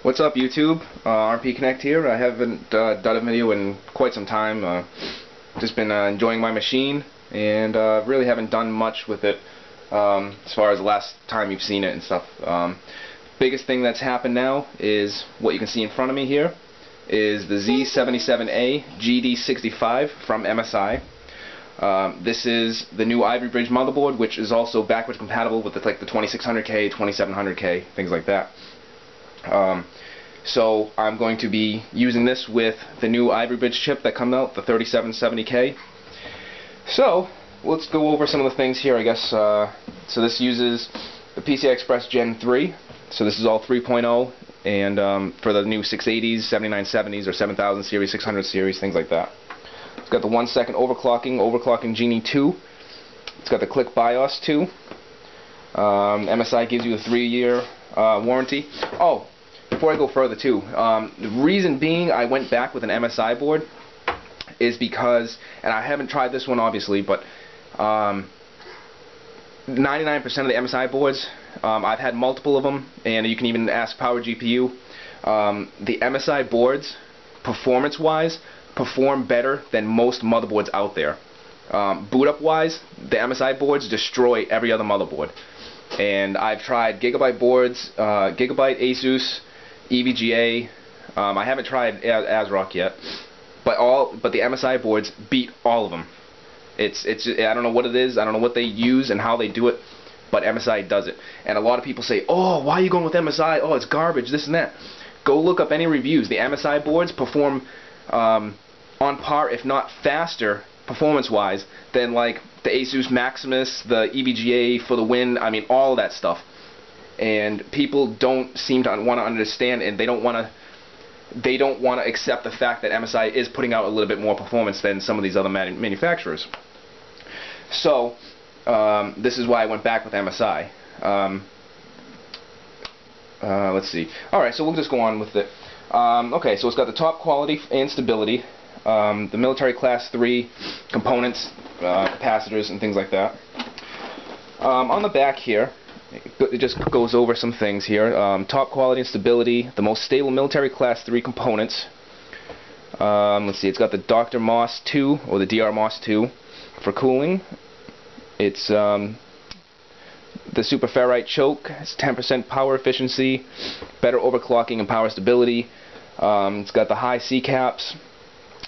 What's up, YouTube? RP Connect here. I haven't done a video in quite some time. Just been enjoying my machine, and really haven't done much with it as far as the last time you've seen it and stuff. Biggest thing that's happened now is what you can see in front of me here is the Z77A-GD65 from MSI. This is the new Ivory Bridge motherboard, which is also backwards compatible with the 2600K, 2700K, things like that. So I'm going to be using this with the new Ivory Bridge chip that comes out, the 3770K. So let's go over some of the things here, I guess. So this uses the PCI Express Gen 3. So this is all 3.0, and for the new 680s, 7970s, or 7000 series, 600 series, things like that. It's got the 1 second overclocking Genie 2. It's got the Click BIOS 2. MSI gives you a 3-year warranty. Oh, before I go further too, the reason being I went back with an MSI board is because, and I haven't tried this one obviously, but 99% of the MSI boards, I've had multiple of them, and you can even ask Power GPU. The MSI boards, performance-wise, perform better than most motherboards out there. Boot up wise, the MSI boards destroy every other motherboard. And I've tried Gigabyte boards, Gigabyte, Asus, EVGA. I haven't tried ASRock yet, but the MSI boards beat all of them. It's I don't know what it is. I don't know what they use and how they do it, but MSI does it. And a lot of people say, "Oh, why are you going with MSI? Oh, it's garbage, this and that." Go look up any reviews. The MSI boards perform on par, if not faster, performance-wise, than like the Asus Maximus, the EVGA for the win. I mean, all of that stuff. And people don't seem to want to understand, and they don't want to accept the fact that MSI is putting out a little bit more performance than some of these other manufacturers. So this is why I went back with MSI. Let's see. Alright, so we'll just go on with it. Okay, so it's got the top quality and stability, the military class 3 components, capacitors and things like that. On the back here, it just goes over some things here. Top quality and stability, the most stable military class 3 components. Let's see, it's got the Dr. Moss 2, or the DR Moss 2 for cooling. It's the Super Ferrite choke. It's 10% power efficiency, better overclocking and power stability. It's got the high C caps.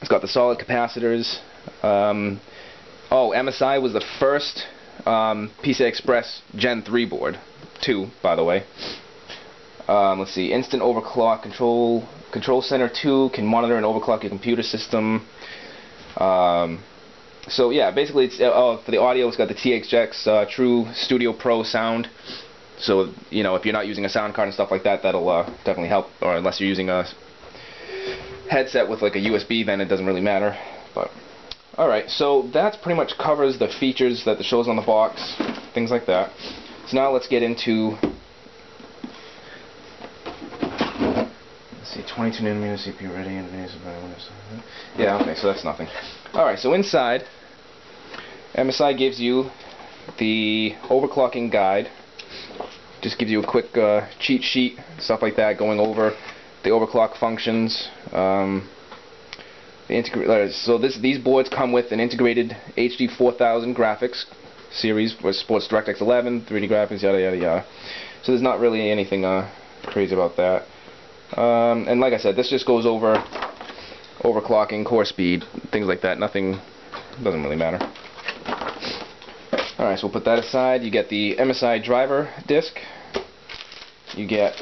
It's got the solid capacitors. MSI was the first PCI Express Gen 3 board. 2, by the way. Let's see. Instant overclock control. Control Center 2 can monitor and overclock your computer system. So yeah, basically it's for the audio, it's got the THX True Studio Pro sound. So you know, if you're not using a sound card and stuff like that, that'll definitely help. Or unless you're using a headset with like a USB, then it doesn't really matter. But alright, so that pretty much covers the features that shows on the box, things like that. So now let's get into, let's see, 22nm CPU ready, and yeah, okay, so that's nothing. Alright, so inside, MSI gives you the overclocking guide. Just gives you a quick cheat sheet, stuff like that, going over the overclock functions. So these boards come with an integrated HD 4000 graphics series with supports DirectX 11, 3D graphics, yada yada yada. So there's not really anything crazy about that. And like I said, this just goes over overclocking, core speed, things like that. Nothing, doesn't really matter. Alright, so we'll put that aside. You get the MSI driver disc. You get,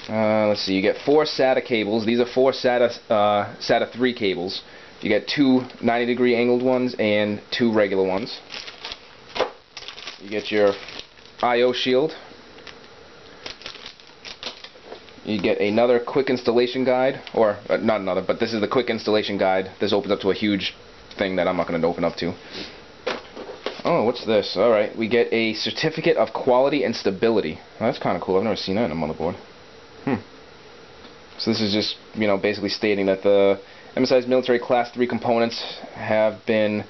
let's see, you get 4 SATA cables. These are 4 SATA 3 cables. You get 2 90-degree angled ones and 2 regular ones. You get your I/O shield. You get another quick installation guide, or not another, but this is the quick installation guide. This opens up to a huge thing that I'm not going to open up to. Oh, what's this? Alright, we get a certificate of quality and stability. Oh, that's kind of cool. I've never seen that in a motherboard. So this is just, you know, basically stating that the MSI's military class 3 components have been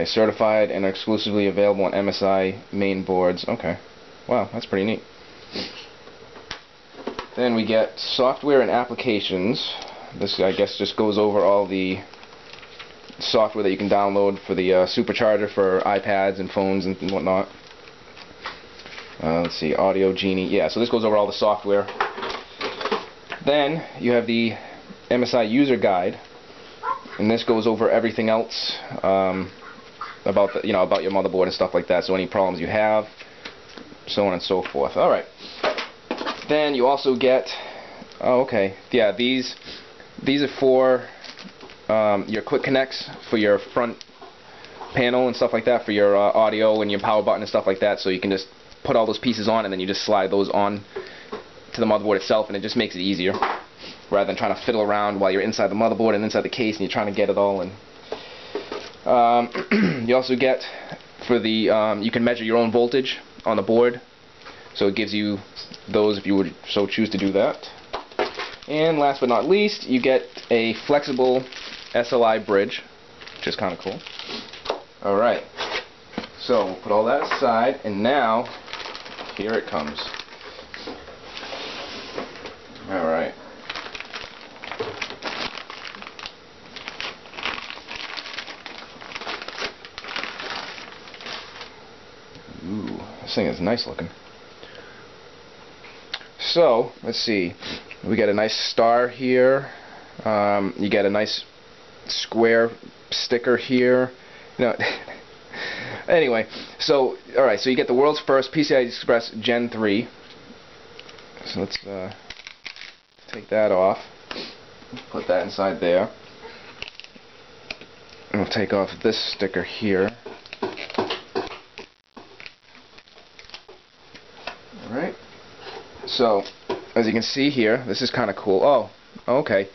certified and are exclusively available on MSI main boards. Okay. Wow, that's pretty neat. Then we get software and applications. This, I guess, just goes over all the software that you can download for the supercharger for iPads and phones and whatnot. Let's see, Audio Genie. Yeah, so this goes over all the software. Then you have the MSI user guide, and this goes over everything else about the, about your motherboard and stuff like that. So any problems you have, so on and so forth. All right. Then you also get, these are for your quick connects for your front panel and stuff like that, for your audio and your power button and stuff like that. So you can just put all those pieces on, and then you just slide those on to the motherboard itself, and it just makes it easier rather than trying to fiddle around while you're inside the motherboard and inside the case and you're trying to get it all in. You also get for the you can measure your own voltage on the board, so it gives you those if you would so choose to do that. And last but not least, you get a flexible SLI bridge, which is kind of cool. Alright, so we'll put all that aside, and now here it comes. Alright. Ooh, this thing is nice looking. So, let's see. We get a nice star here. You get a nice square sticker here. Anyway, so alright, so you get the world's first PCI Express Gen 3. So let's take that off. Put that inside there. And we'll take off this sticker here. Alright. So, as you can see here, this is kind of cool. Oh, okay.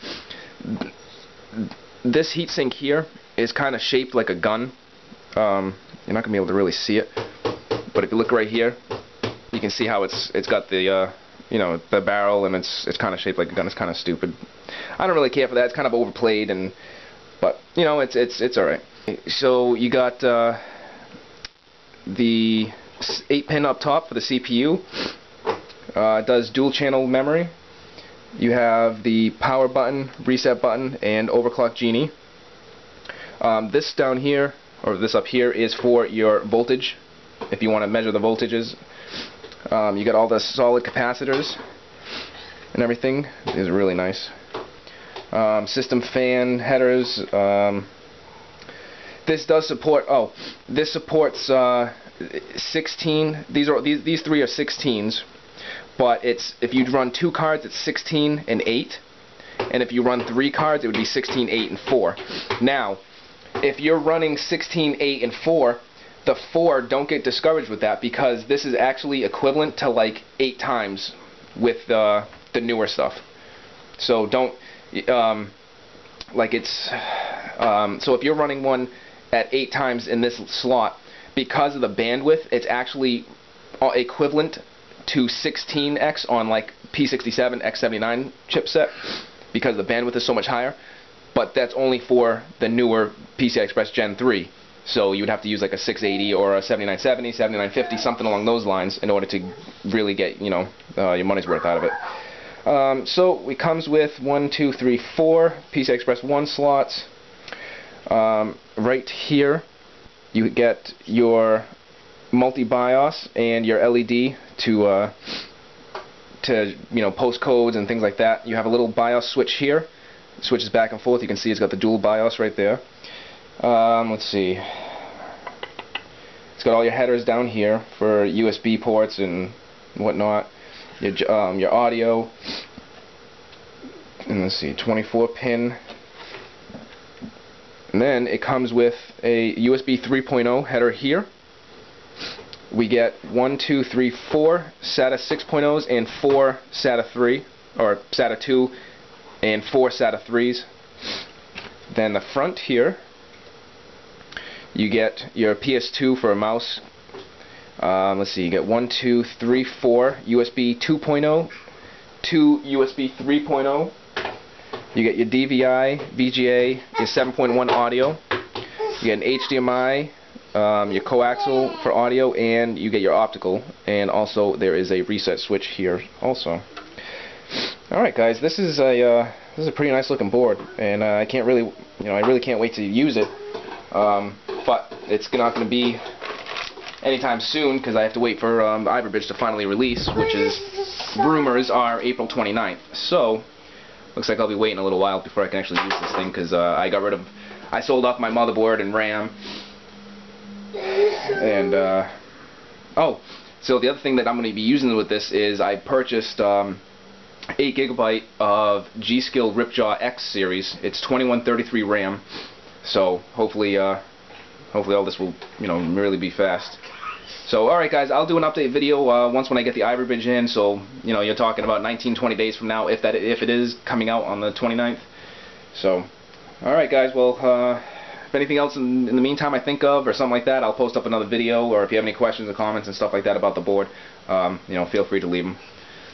This heatsink here is kind of shaped like a gun. You're not going to be able to really see it, but if you look right here, you can see how it's got the the barrel, and it's kind of shaped like a gun. It's kind of stupid. I don't really care for that. It's kind of overplayed, but it's all right. So you got the 8-pin up top for the CPU. It does dual channel memory. You have the power button, reset button, and overclock genie. This down here, or this up here, is for your voltage, if you want to measure the voltages. You got all the solid capacitors and everything. It is really nice. System fan headers. This does support. Oh, this supports 16. These three are 16s, but if you run 2 cards, it's 16 and 8, and if you run 3 cards, it would be 16, 8, and 4. Now, if you're running 16, 8, and 4, the 4, don't get discouraged with that, because this is actually equivalent to like 8 times with the newer stuff. So don't so if you're running one at 8 times in this slot, because of the bandwidth, it's actually equivalent to 16x on like P67 X79 chipset, because the bandwidth is so much higher. But that's only for the newer PCI Express Gen 3. So you would have to use like a 680 or a 7970, 7950, something along those lines, in order to really get your money's worth out of it. So it comes with 1, 2, 3, 4 PCI Express 1 slots. Right here you get your multi-BIOS and your LED to post codes and things like that. You have a little BIOS switch here. It switches back and forth. You can see it's got the dual BIOS right there. Let's see. It's got all your headers down here for USB ports and whatnot. Your audio. And let's see, 24-pin. And then it comes with a USB 3.0 header here. We get 1, 2, 3, 4 SATA 6.0s and 4 SATA 3, or SATA 2 and 4 SATA 3s. Then the front here, you get your PS2 for a mouse. Let's see, you get 1, 2, 3, 4 USB 2.0, 2 USB 3.0. You get your DVI, VGA, your 7.1 audio. You get an HDMI, your coaxial for audio, and you get your optical. And also there is a reset switch here also. All right, guys, this is a pretty nice looking board, and I really can't wait to use it. But it's not going to be anytime soon because I have to wait for the Iverbridge to finally release, which is, rumors are, April 29th. So looks like I'll be waiting a little while before I can actually use this thing because I sold off my motherboard and RAM. And oh, so the other thing that I'm going to be using with this is I purchased 8 GB of G-Skill Ripjaw X series. It's 2133 RAM. So hopefully all this will really be fast. So alright guys, I'll do an update video once when I get the Iverbridge in. So you're talking about 19-20 days from now if it is coming out on the 29th. So alright guys, well if anything else in the meantime I think of or something like that, I'll post up another video, or if you have any questions or comments and stuff like that about the board, feel free to leave them.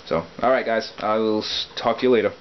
So alright guys, I will talk to you later.